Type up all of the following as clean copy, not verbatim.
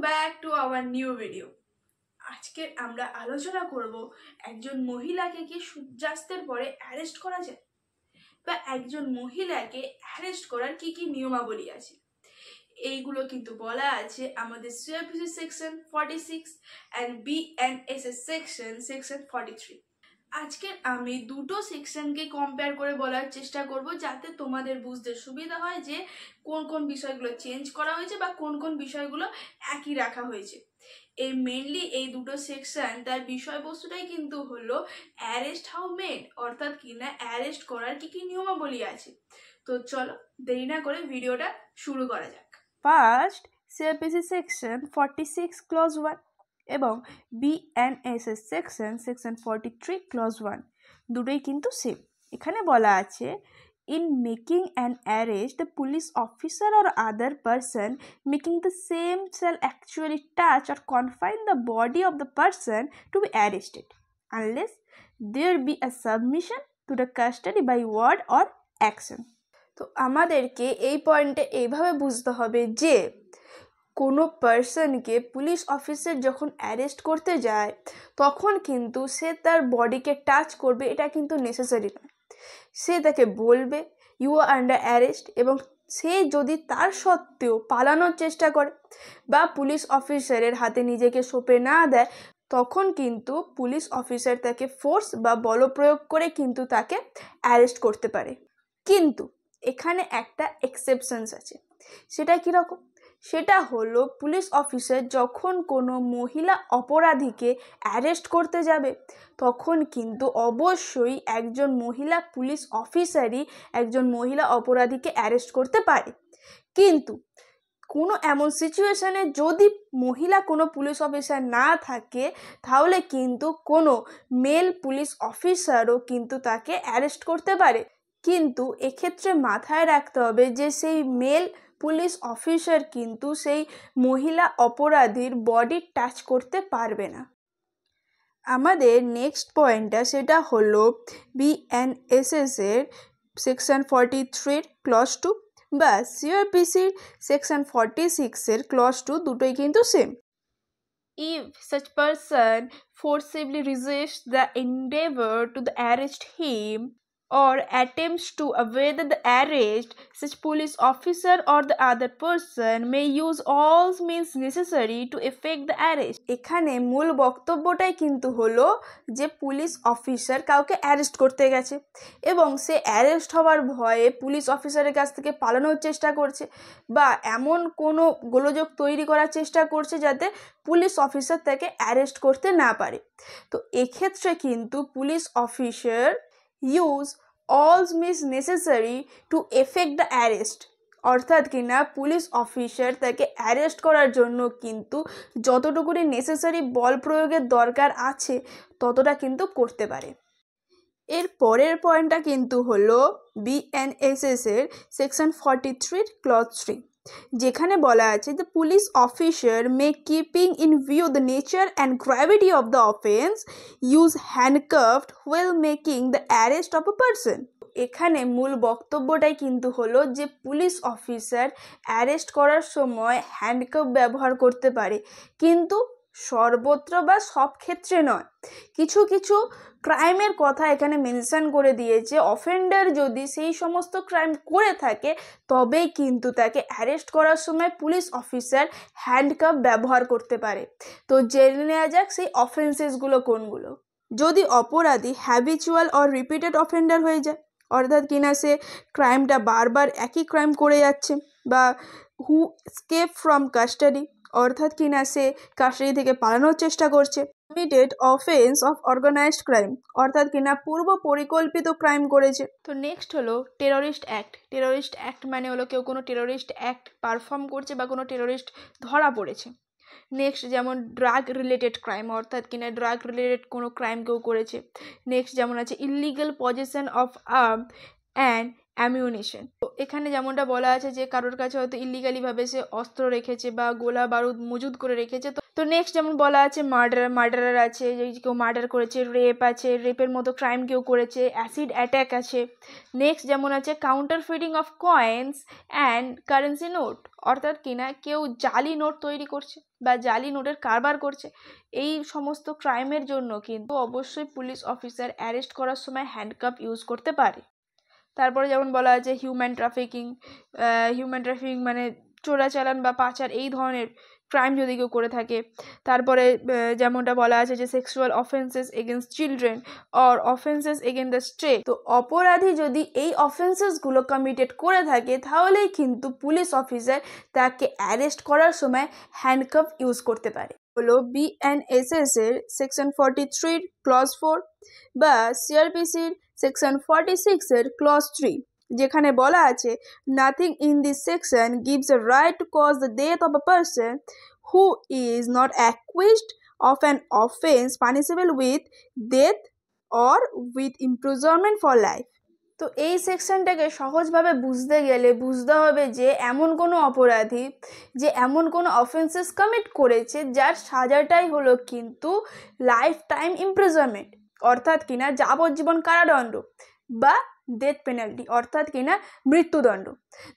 Back to our new video. আজকে আমরা আলোচনা করব একজন মহিলাকে কি সূর্যাস্তের পরে অ্যারেস্ট করা যায়, বা একজন মহিলাকে অ্যারেস্ট করার কি কি নিয়মাবলী আছে। এইগুলো কিন্তু বলা আছে আমাদের CrPC section 46 and BNSS section 43। আজকে আমি দুটো সেকশনকে কম্পেয়ার করে বলার চেষ্টা করব, যাতে তোমাদের বুঝতে সুবিধা হয় যে কোন কোন বিষয়গুলো চেঞ্জ করা হয়েছে বা কোন কোন বিষয়গুলো একই রাখা হয়েছে। মেনলি এই দুটো সেকশন তার বিষয়বস্তুটাই কিন্তু হলো অ্যারেস্ট হাউ মেড, অর্থাৎ কিনা অ্যারেস্ট করার কি কি নিয়মাবলী আছে। তো চলো দেরি না করে ভিডিওটা শুরু করা যাক। ফার্স্ট, সিআরপিসি সেকশন 46 ক্লজ 1 এবং বিএনএসএস সেকশন 43 ক্লজ 1 দুটোই কিন্তু সেম। এখানে বলা আছে in making an arrest, the police officer or other person making the same shall actually touch or confine the body of the person to be arrested unless there be a submission to the custody by word or action. তো আমাদেরকে এই পয়েন্টে এইভাবে বুঝতে হবে যে কোনো পার্সনকে police officer যখন অ্যারেস্ট করতে যায় তখন কিন্তু সে তার বডিকে টাচ করবে, এটা কিন্তু নেসেসারি নয়। সে তাকে বলবে ইউ আর আন্ডার অ্যারেস্ট, এবং সে যদি তার সত্ত্বেও পালানোর চেষ্টা করে বা পুলিশ অফিসারের হাতে নিজেকে সঁপে না দেয়, তখন কিন্তু পুলিশ অফিসার তাকে ফোর্স বা বলপ্রয়োগ করে কিন্তু তাকে অ্যারেস্ট করতে পারে। কিন্তু এখানে একটা এক্সেপশনস আছে। সেটা কীরকম? সেটা হলো পুলিশ অফিসার যখন কোনো মহিলা অপরাধীকে অ্যারেস্ট করতে যাবে তখন কিন্তু অবশ্যই একজন মহিলা পুলিশ অফিসারই একজন মহিলা অপরাধীকে অ্যারেস্ট করতে পারে। কিন্তু কোনো এমন সিচুয়েশানে যদি মহিলা কোনো পুলিশ অফিসার না থাকে তাহলে কিন্তু কোনো মেল পুলিশ অফিসারও কিন্তু তাকে অ্যারেস্ট করতে পারে। কিন্তু এক্ষেত্রে মাথায় রাখতে হবে যে সেই মেল পুলিশ অফিসার কিন্তু সেই মহিলা অপরাধীর বডি টাচ করতে পারবে না। আমাদের নেক্সট পয়েন্টটা সেটা হলো বিএনএসএস এর সেকশন 43 ক্লজ 2 বা সিআরপিসির সেকশন 46 এর ক্লজ 2 দুটোই কিন্তু same. If such person forcibly resists the endeavor to arrest him or attempts to evade the arrest, such police officer or the other person may use all means necessary to effect the arrest. এখানে মূল বক্তব্যটাই কিন্তু হলো যে police officer কাউকে arrest করতে গেছে এবং সে arrest হওয়ার ভয়ে পুলিশ অফিসারের কাছ থেকে পালানোর চেষ্টা করছে বা এমন কোনো গোলযোগ তৈরি করার চেষ্টা করছে যাতে পুলিশ অফিসার তাকে অ্যারেস্ট করতে না পারে। তো এক্ষেত্রে কিন্তু police officer use all means necessary to effect the arrest, অর্থাৎ কিনা পুলিশ অফিসার তাকে অ্যারেস্ট করার জন্য কিন্তু যতটুকুনি নেসেসারি বল প্রয়োগের দরকার আছে ততটা কিন্তু করতে পারে। এর পরের পয়েন্টটা কিন্তু হলো বিএনএসএস এর সেকশন 43 ক্লজ 3, যেখানে বলা আছে যে police officer may keeping in view the nature and gravity of the offence use handcuffed while making the arrest of a person. এখানে মূল বক্তব্যটাই কিন্তু হলো যে পুলিশ অফিসার অ্যারেস্ট করার সময় হ্যান্ডকাফ ব্যবহার করতে পারে, কিন্তু সর্বত্র বা সব ক্ষেত্রে নয়। কিছু কিছু ক্রাইমের কথা এখানে মেনশন করে দিয়েছে। অফেন্ডার যদি সেই সমস্ত ক্রাইম করে থাকে তবেই কিন্তু তাকে অ্যারেস্ট করার সময় পুলিশ অফিসার হ্যান্ডকাফ ব্যবহার করতে পারে। তো জেনে নেওয়া যাক সেই অফেন্সেসগুলো কোনগুলো। যদি অপরাধী হ্যাবিচুয়াল অর রিপিটেড অফেন্ডার হয়ে যায়, অর্থাৎ কিনা সে ক্রাইমটা বারবার একই ক্রাইম করে যাচ্ছে, বা হু স্কেপ ফ্রম কাস্টাডি, অর্থাৎ কিনা সে কাস্টাডি থেকে পালানোর চেষ্টা করছে। Committed offence of organised crime, অর্থাৎ কিনা পূর্ব পরিকল্পিত ক্রাইম করেছে। তো নেক্সট হলো টেররিস্ট অ্যাক্ট। টেররিস্ট অ্যাক্ট মানে হলো কেউ কোনো টেররিস্ট অ্যাক্ট পারফর্ম করছে বা কোনো টেররিস্ট ধরা পড়েছে। নেক্সট যেমন ড্রাগ রিলেটেড ক্রাইম, অর্থাৎ কিনা ড্রাগ রিলেটেড কোনো ক্রাইম কেউ করেছে। নেক্সট যেমন আছে illegal possession of arm and ammunition. তো এখানে যেমনটা বলা আছে যে কারোর কাছে হয়তো ইলিগালিভাবে সে অস্ত্র রেখেছে বা গোলা বারুদ মজুদ করে রেখেছে, তো তো নেক্সট যেমন বলা আছে মার্ডারার আছে, যে কেউ মার্ডার করেছে, রেপ আছে, রেপের মতো ক্রাইম কেউ করেছে, অ্যাসিড অ্যাট্যাক আছে। নেক্সট যেমন আছে counter fitting of coins and currency note, অর্থাৎ কিনা কেউ জালি নোট তৈরি করছে বা জালি নোটের কারবার করছে। এই সমস্ত ক্রাইমের জন্য কিন্তু অবশ্যই পুলিশ অফিসার অ্যারেস্ট করার সময় হ্যান্ডকাপ ইউজ করতে পারে। তারপরে যেমন বলা আছে হিউম্যান ট্রাফিকিং মানে চোরাচালান বা পাচার এই ধরনের ক্রাইম যদি কেউ করে থাকে। তারপরে যেমনটা বলা আছে যে sexual offences against children or offences against the state. তো অপরাধী যদি এই অফেন্সেসগুলো কমিটেড করে থাকে তাহলেই কিন্তু পুলিশ অফিসার তাকে অ্যারেস্ট করার সময় হ্যান্ডকাফ ইউজ করতে পারে। হলো বিএনএসএস এর সেকশন 43 ক্লজ 4 বা সিআরপিসির সেকশন 46 এর ক্লজ 3, যেখানে বলা আছে nothing in this section gives a right to cause the death of a person who is not accused of an offense punishable with death or with imprisonment for life। তো এই সেকশনটাকে সহজভাবে বুঝতে গেলে বুঝতে হবে যে এমন কোনো অপরাধী যে এমন কোনো অফেন্সেস কমিট করেছে যার সাজাটাই হলো কিন্তু লাইফ টাইম ইমপ্রিজনমেন্ট, অর্থাৎ কিনা যাবজ্জীবন কারাদণ্ড, বা ডেথ পেনাল্টি অর্থাৎ কিনা মৃত্যুদণ্ড।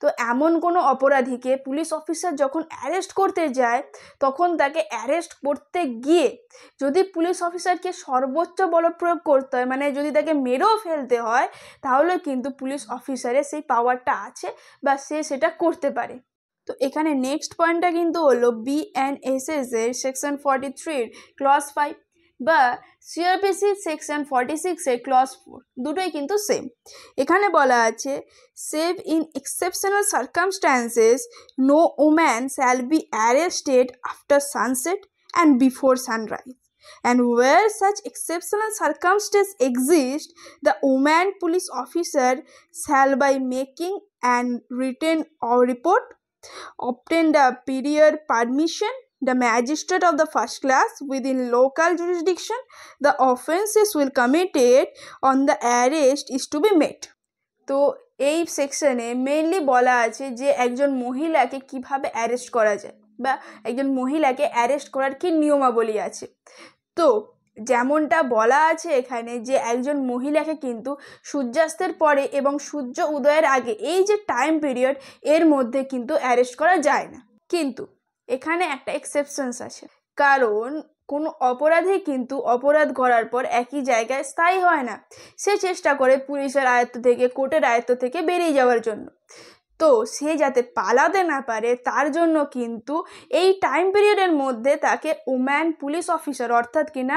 তো এমন কোনো অপরাধীকে পুলিশ অফিসার যখন অ্যারেস্ট করতে যায় তখন তাকে অ্যারেস্ট করতে গিয়ে যদি পুলিশ অফিসারকে সর্বোচ্চ বলপ্রয়োগ করতে হয়, মানে যদি তাকে মেরেও ফেলতে হয়, তাহলে কিন্তু পুলিশ অফিসারের সেই পাওয়ারটা আছে বা সে সেটা করতে পারে। তো এখানে নেক্সট পয়েন্টটা কিন্তু হলো বিএনএসএস এর সেকশন 43 ক্লজ 5 বা সিআরপিসি সেকশন 46 এর ক্লজ 4, দুটোই কিন্তু সেম। এখানে বলা আছে save in exceptional circumstances no woman shall be arrested after sunset and before sunrise, and where such exceptional circumstances exist, the woman police officer shall by making an written report obtain the prior permission the magistrate of the first class within local jurisdiction the offences will committed on the arrest is to be met। তো এই সেকশনে mainly বলা আছে যে একজন মহিলাকে কিভাবে arrest করা যায় বা একজন মহিলাকে অ্যারেস্ট করার কি নিয়মাবলী আছে। তো যেমনটা বলা আছে এখানে যে একজন মহিলাকে কিন্তু সূর্যাস্তের পরে এবং সূর্য উদয়ের আগে এই যে টাইম পিরিয়ড এর মধ্যে কিন্তু অ্যারেস্ট করা যায় না, কিন্তু এখানে একটা এক্সেপশনস আছে, কারণ কোনো অপরাধী কিন্তু অপরাধ করার পর একই জায়গায় স্থায়ী হয় না, সে চেষ্টা করে পুলিশের আয়ত্ত থেকে কোর্টের আয়ত্ত থেকে বেরিয়ে যাওয়ার জন্য। তো সে যাতে পালাতে না পারে তার জন্য কিন্তু এই টাইম পিরিয়ডের মধ্যে তাকে ওম্যান পুলিশ অফিসার অর্থাৎ কিনা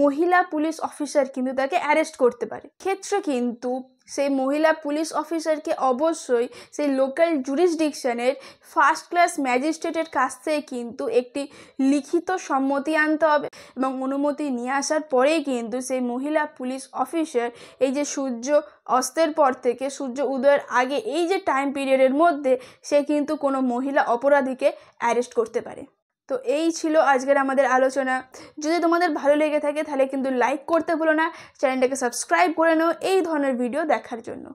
মহিলা পুলিশ অফিসার কিন্তু তাকে অ্যারেস্ট করতে পারে। ক্ষেত্রে কিন্তু সেই মহিলা পুলিশ অফিসারকে অবশ্যই সেই লোকাল জুরিসডিকশনের ফার্স্ট ক্লাস ম্যাজিস্ট্রেটের কাছ থেকে কিন্তু একটি লিখিত সম্মতি আনতে হবে এবং অনুমতি নিয়ে আসার পরেই কিন্তু সেই মহিলা পুলিশ অফিসার এই যে সূর্য অস্তের পর থেকে সূর্য উদয়ের আগে এই যে টাইম পিরিয়ডের মধ্যে সে কিন্তু কোনো মহিলা অপরাধীকে অ্যারেস্ট করতে পারে। তো এই ছিল আজকের আমাদের আলোচনা। যদি তোমাদের ভালো লেগে থাকে তাহলে কিন্তু লাইক করতে ভুলো না, চ্যানেলটাকে সাবস্ক্রাইব করে নাও এই ধরনের ভিডিও দেখার জন্য।